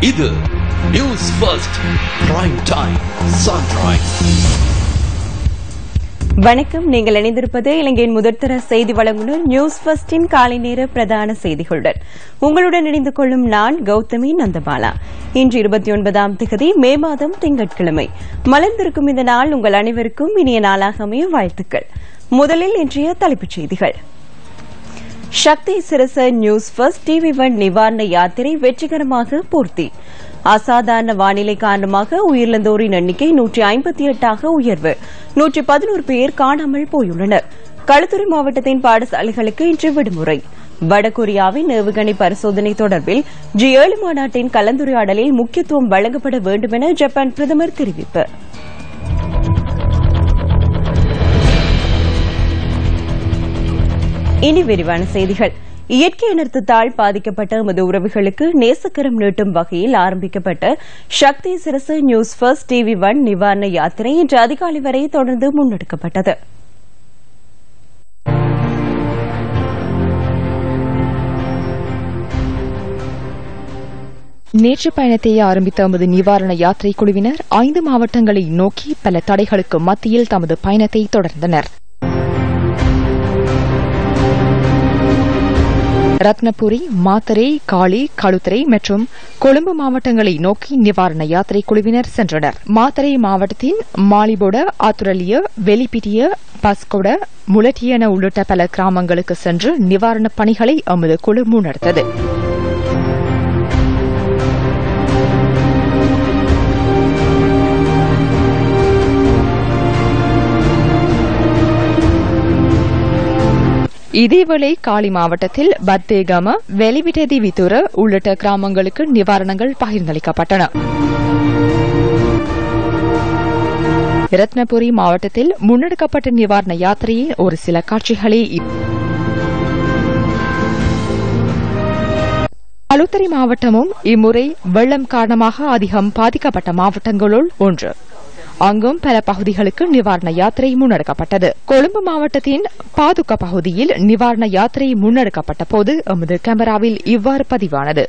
இது news first prime time sunrise. வணக்கம். நீங்கள் இணைந்திருப்பது இலங்கையின் முதற்தர செய்தி வழங்குனர் நியூஸ் ஃபர்ஸ்டின் காலை நேர பிரதான செய்திகளுடன் உங்களுடன் இணைந்து கொள்ளும் நான் கௌதமி நந்தபாலா. இன்று 29ஆம் தேதி மே மாதம் திங்கட்கிழமை. மலர்ந்திருக்கும் இந்த நாள் உங்கள் அனைவருக்கும் இனிய நாளாக அமைய வாழ்த்துக்கள். முதலில் இன்றைய தலைப்புச் செய்திகள். சக்தி சிரச நியூஸ் ஃபர்ஸ்ட் TV1 நிவாரண யாத்திரை வெற்றிகரமாக பூர்த்தி. அசாதாரண வானிலை காரணமாக உயிரிழந்தோரின் எண்ணிக்கை 158 உயர்வு. 111 பேர் காணாமல் போயுள்ளனர். களுத்துறை மாவட்டத்தின் பாடசாலைகளுக்கு இன்று விடுமுறை. வடகொரியாவின் ஏவுகணை பரிசோதனை தொடர்பில் G7 மாநாட்டின் கலந்துரையாடலில் முக்கியத்துவம் வழங்கப்பட வேண்டும் என ஜப்பான் பிரதமர் தெரிவிப்பு. இனி விரிவான செய்திகள். இயற்கை அனர்த்தத்தால் பாதிக்கப்பட்ட எமது உறவுகளுக்கு நேசக்கரம் நீட்டும் வகையில் ஆரம்பிக்கப்பட்ட சக்தி சிரச நியூஸ் ஃபர்ஸ்ட் TV1 நிவாரண யாத்திரை இன்று அதிகாலை வரை தொடர்ந்து முன்னெடுக்கப்பட்டது. நேற்று பயணத்தை ஆரம்பித்த எமது நிவாரண யாத்திரை குழுவினர் 5 மாவட்டங்களை நோக்கி பல தடைகளுக்கு மத்தியில் தமது பயணத்தை தொடர்ந்தனர். ரத்னபுரி, மாத்தறை, காளி, களுத்துறை மற்றும் கொழும்பு மாவட்டங்களை நோக்கி நிவாரண யாத்திரை குழுவினர் சென்றனர். மாத்தறை மாவட்டத்தின் மாலிபொட, ஆத்துரலிய, வெலிபிட்டிய, பஸ்கொட, முலட்டியன உள்ளிட்ட பல கிராமங்களுக்கு சென்று நிவாரணப் பணிகளை எமது குழு முன்னெடுத்தது. இதேவேளை காலி மாவட்டத்தில் பத்தேகம, வெலிவிட்டதி வித்துர உள்ளிட்ட கிராமங்களுக்கு நிவாரணங்கள் பகிர்ந்தளிக்கப்பட்டன. ரத்னபுரி மாவட்டத்தில் முன்னெடுக்கப்பட்ட நிவாரண யாத்திரையின் ஒரு சில காட்சிகளே. களுத்துறை மாவட்டமும் இம்முறை வெள்ளம் காரணமாக அதிகம் பாதிக்கப்பட்ட மாவட்டங்களுள் ஒன்று. அங்கும் பல பகுதிகளுக்கு நிவாரண யாத்திரை முன்னெடுக்கப்பட்டது. கொழும்பு மாவட்டத்தின் பாதுகா பகுதியில் நிவாரண யாத்திரை முன்னெடுக்கப்பட்ட போது எமது கேமராவில் இவ்வாறு பதிவானது.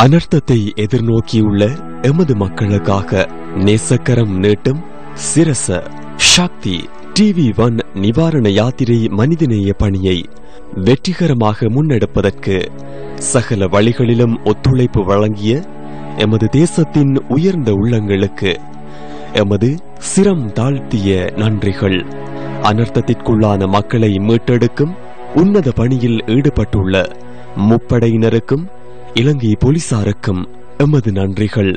அனர்த்தத்தை எதிர்நோக்கியுள்ள எமது மக்களுக்காக நேசக்கரம் நீட்டும் சிரச சக்தி TV1 நிவாரண யாத்திரை மனிதநேய பணியை வெற்றிகரமாக முன்னெடுப்பதற்கு சகல வழிகளிலும் ஒத்துழைப்பு வழங்கிய எமது தேசத்தின் உயர்ந்த உள்ளங்களுக்கு எமது சிரம் தாழ்த்திய நன்றிகள். அனர்த்தத்திற்குள்ளான மக்களை மீட்டெடுக்கும் உன்னத பணியில் ஈடுபட்டுள்ள முப்படையினருக்கும் இலங்கை போலீசாருக்கும் எமது நன்றிகள்.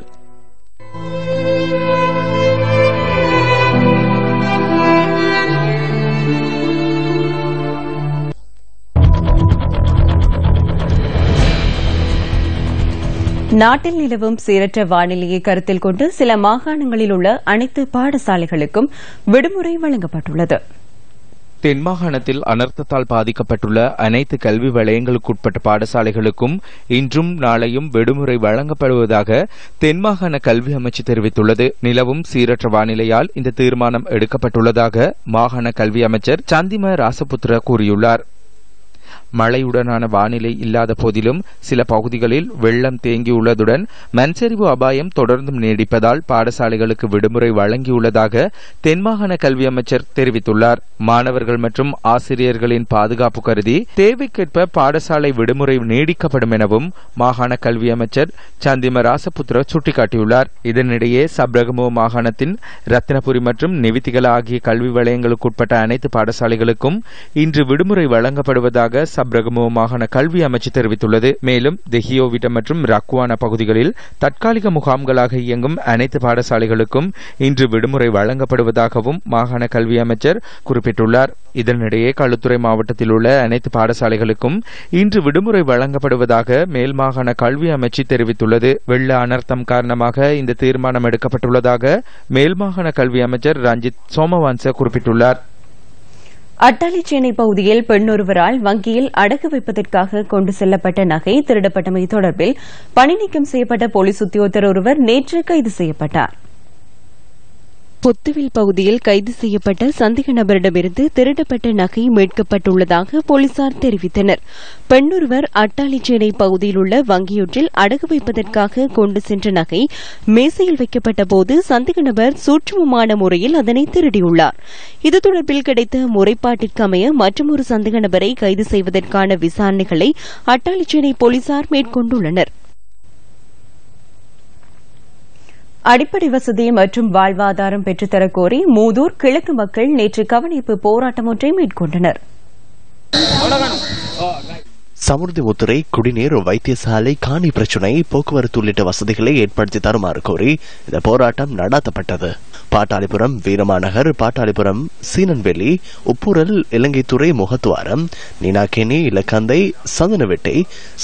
நாட்டில் நிலவும் சீரற்ற வானிலையை கருத்தில் கொண்டு சில மாகாணங்களில் உள்ள அனைத்து பாடசாலைகளுக்கும் விடுமுறை வழங்கப்பட்டுள்ளது. தென்மாகாணத்தில் அனர்த்தத்தால் பாதிக்கப்பட்டுள்ள அனைத்து கல்வி வலயங்களுக்குட்பட்ட பாடசாலைகளுக்கும் இன்றும் நாளையும் விடுமுறை வழங்கப்படுவதாக தென்மாகாண கல்வி அமைச்சு தெரிவித்துள்ளது. நிலவும் சீரற்ற வானிலையால் இந்த தீர்மானம் எடுக்கப்பட்டுள்ளதாக மாகாண கல்வி அமைச்சர் சந்திம ராசபுத்திர கூறியுள்ளார். மழையுடனான வானிலை இல்லாத போதிலும் சில பகுதிகளில் வெள்ளம் தேங்கியுள்ளதுடன் மண்சரிவு அபாயம் தொடர்ந்தும் நீடிப்பதால் பாடசாலைகளுக்கு விடுமுறை வழங்கியுள்ளதாக தென்மாகாண கல்வி அமைச்சர் தெரிவித்துள்ளார். மாணவர்கள் மற்றும் ஆசிரியர்களின் பாதுகாப்பு கருதி தேவைக்கேற்ப பாடசாலை விடுமுறை நீடிக்கப்படும் எனவும் மாகாண கல்வி அமைச்சர் சந்திம ராசபுத்திர சுட்டிக்காட்டியுள்ளார். இதனிடையே சப்ரகமுவ மாகாணத்தின் ரத்தினபுரி மற்றும் நிவித்திகல ஆகிய கல்வி வலயங்களுக்குட்பட்ட அனைத்து பாடசாலைகளுக்கும் இன்று விடுமுறை வழங்கப்படுவதாக சப்ரகமுவ மாகாண கல்வி அமைச்சு தெரிவித்துள்ளது. மேலும் தெஹியோவிட்ட மற்றும் ரக்குவானா பகுதிகளில் தற்காலிக முகாம்களாக இயங்கும் அனைத்து பாடசாலைகளுக்கும் இன்று விடுமுறை வழங்கப்படுவதாகவும் மாகாண கல்வி அமைச்சர் குறிப்பிட்டுள்ளார். இதனிடையே களுத்துறை மாவட்டத்தில் உள்ள அனைத்து பாடசாலைகளுக்கும் இன்று விடுமுறை வழங்கப்படுவதாக மேல் மாகாண கல்வி அமைச்சு தெரிவித்துள்ளது. வெள்ள அனர்த்தம் காரணமாக இந்த தீர்மானம் எடுக்கப்பட்டுள்ளதாக மேல் மாகாண கல்வி அமைச்சர் ரஞ்சித் சோமவன்ச குறிப்பிட்டுள்ளார். அட்டாளிச்சேனை பகுதியில் பெண்ணொருவரால் வங்கியில் அடகு வைப்பதற்காக கொண்டு செல்லப்பட்ட நகை திருடப்பட்டமை தொடர்பில் பணி நீக்கம் செய்யப்பட்ட போலீஸ் உத்தியோகத்தர் ஒருவர் நேற்று கைது செய்யப்பட்டார். பொத்துவில் பகுதியில் கைது செய்யப்பட்ட சந்தேக நபரிடமிருந்து திருடப்பட்ட நகை மீட்கப்பட்டுள்ளதாக போலீசார் தெரிவித்தனர். பெண்ணொருவர் அட்டாளிச்சேனை பகுதியில் உள்ள வங்கியொன்றில் அடகு வைப்பதற்காக கொண்டு சென்ற நகை மேசையில் வைக்கப்பட்ட போது சந்தேக நபர் சூட்சுமமான முறையில் அதனை திருடியுள்ளார். இது தொடர்பில் கிடைத்த முறைப்பாட்டிற்கு அமைய மற்றொரு சந்தேக நபரை கைது செய்வதற்கான விசாரணைகளை அட்டாளிச்சேனை போலீசார் மேற்கொண்டுள்ளனர். அடிப்படை வசதி மற்றும் வாழ்வாதாரம் பெற்றுத்தரக் கோரி மூதூர் கிழக்கு மக்கள் நேற்று கவனிப்பு போராட்டம் ஒன்றை மேற்கொண்டனர். சமுர்தி முத்துரை குடிநீர், வைத்தியசாலை, காணி பிரச்சினை, போக்குவரத்து உள்ளிட்ட வசதிகளை ஏற்படுத்தி தருமாறு கோரி இந்த போராட்டம் நடாத்தப்பட்டது. பாட்டாளிபுரம், வீரமாநகர், பாட்டாளிபுரம், சீனன்வெளி, உப்புரல், இலங்கைத்துறை, முகத்துவாரம், நீனாக்கேணி, இலக்கந்தை, சந்தனவெட்டை,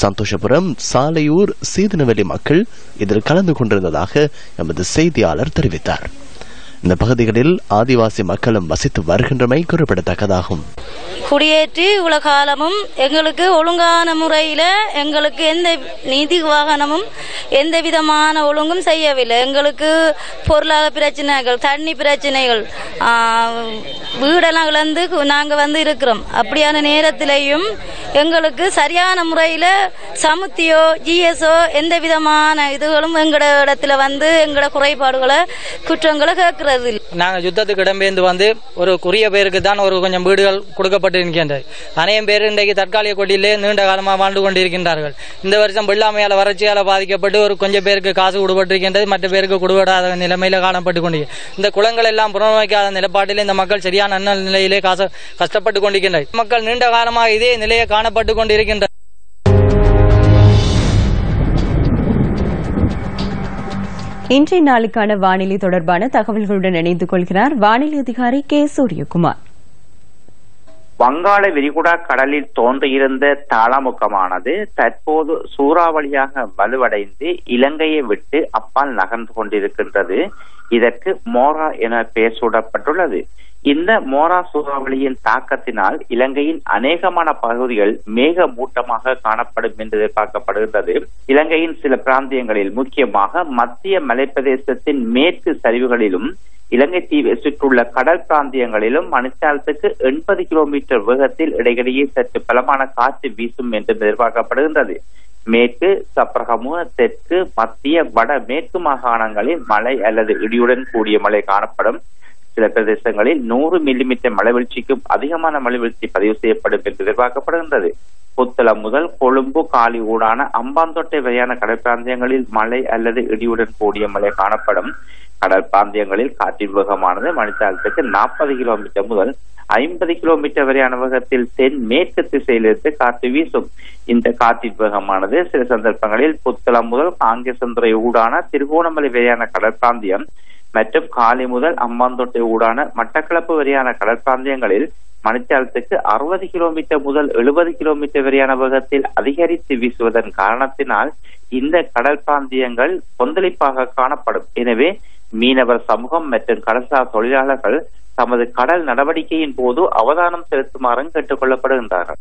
சந்தோஷபுரம், சாலையூர், சீதனவெளி மக்கள் இதில் கலந்து கொண்டிருந்ததாக எமது செய்தியாளர் தெரிவித்தார். இந்த பகுதிகளில் ஆதிவாசி மக்களும் வசித்து வருகின்றமை குறிப்பிடத்தக்கதாகும். குடியேற்றி இவ்வளவு காலமும் எங்களுக்கு ஒழுங்கான முறையில எங்களுக்கு எந்த நீதி வாகனமும் எந்த விதமான ஒழுங்கும் செய்யவில்லை. எங்களுக்கு பொருளாதார பிரச்சனைகள், தண்ணி பிரச்சனைகள், வீடெல்லாம் இழந்து நாங்க இருக்கிறோம். அப்படியான நேரத்திலையும் எங்களுக்கு சரியான முறையில சமுத்தியோ ஜிஎஸ்ஓ எந்த விதமான இதுகளும் எங்கட இடத்துல எங்கட குறைபாடுகளை குற்றங்களை கேட்கறது. நாங்க யுத்தத்துக்கு இடம்பெயர்ந்து ஒரு குறிய பேருக்கு தான் ஒரு கொஞ்சம் வீடுகள் கொடுக்கப்பட்டிருக்கின்றது. அநேகம் பேர் இன்றைக்கு தற்காலிக கொடியிலே நீண்ட காலமாக வாழ்ந்து கொண்டிருக்கின்றார்கள். இந்த வருஷம் வெள்ளாமையால வறட்சியால பாதிக்கப்பட்டு ஒரு கொஞ்சம் பேருக்கு காசு கொடுபட்டிருக்கின்றது, மற்ற பேருக்கு கொடுபடாத நிலைமையில காணப்பட்டு கொண்டு இந்த குளங்கள் எல்லாம் புனரமைக்காத நிலப்பாட்டிலே இந்த மக்கள் சரியான நிலையிலே கஷ்டப்பட்டு கொண்டிருக்கின்றனர். மக்கள் நீண்ட காலமாக இதே நிலையை காணப்பட்டு கொண்டிருக்கின்றனர். இன்றைய நாளுக்கான வானிலை தொடர்பான தகவல்களுடன் இணைந்து கொள்கிறார் வானிலை அதிகாரி கே. சூரியகுமார். வங்காள விரிகுடா கடலில் தோன்றியிருந்த தாளமுக்கமானது தற்போது சூறாவளியாக வலுவடைந்து இலங்கையை விட்டு அப்பால் நகர்ந்து கொண்டிருக்கின்றது. இதற்கு மோரா என பெயர் சூடப்பட்டுள்ளது. இந்த மோரா சூறாவளியின் தாக்கத்தினால் இலங்கையின் அநேகமான பகுதிகள் மேக மூட்டமாக காணப்படும் என்று எதிர்பார்க்கப்படுகின்றது. இலங்கையின் சில பிராந்தியங்களில், முக்கியமாக மத்திய மலைப்பிரதேசத்தின் மேற்கு சரிவுகளிலும் இலங்கை தீவை சுற்றுள்ள கடல் பிராந்தியங்களிலும் மணித்தாலத்துக்கு 80 கிலோமீட்டர் வேகத்தில் இடையிடையே சற்று பலமான காற்று வீசும் என்று எதிர்பார்க்கப்படுகின்றது. மேற்கு, சப்ரகமுவ, தெற்கு, மத்திய, வட மேற்கு மாகாணங்களில் மழை அல்லது இடியுடன் கூடிய மழை காணப்படும். சில பிரதேசங்களில் 100 மில்லிமீட்டர் மழைவீழ்ச்சிக்கும் அதிகமான மழைவீழ்ச்சி பதிவு செய்யப்படும் என்று எதிர்பார்க்கப்படுகின்றது. புத்தளம் முதல் கொழும்பு, காலி ஊடான அம்பாந்தோட்டை வரையான கடல் பிராந்தியங்களில் மழை அல்லது இடியுடன் கூடிய மழை காணப்படும். கடல் பிராந்தியங்களில் காற்றின் வேகமானது மணித்தாலத்துக்கு 40 கிலோமீட்டர் முதல் 50 கிலோமீட்டர் வரையான வேகத்தில் தென் மேற்கு திசையிலிருந்து காற்று வீசும். இந்த காற்றின் வேகமானது சில சந்தர்ப்பங்களில் புத்தளம் முதல் காங்கேசந்துறை ஊடான திருகோணமலை வரையான கடல் பிராந்தியம் மற்றும் காலி முதல் அம்பாந்தோட்டை ஊடான மட்டக்களப்பு வரையான கடல் பிராந்தியங்களில் மணித்தாலத்துக்கு 60 கிலோமீட்டர் முதல் 70 கிலோமீட்டர் வரையான வேகத்தில் அதிகரித்து வீசுவதன் காரணத்தினால் இந்த கடல் பிராந்தியங்கள் கொந்தளிப்பாக காணப்படும். எனவே மீனவர் சமூகம் மற்றும் கடல்சார் தொழிலாளர்கள் தமது கடல் நடவடிக்கையின் போது அவதானம் செலுத்துமாறும் கேட்டுக் கொள்ளப்படுகின்றார்கள்.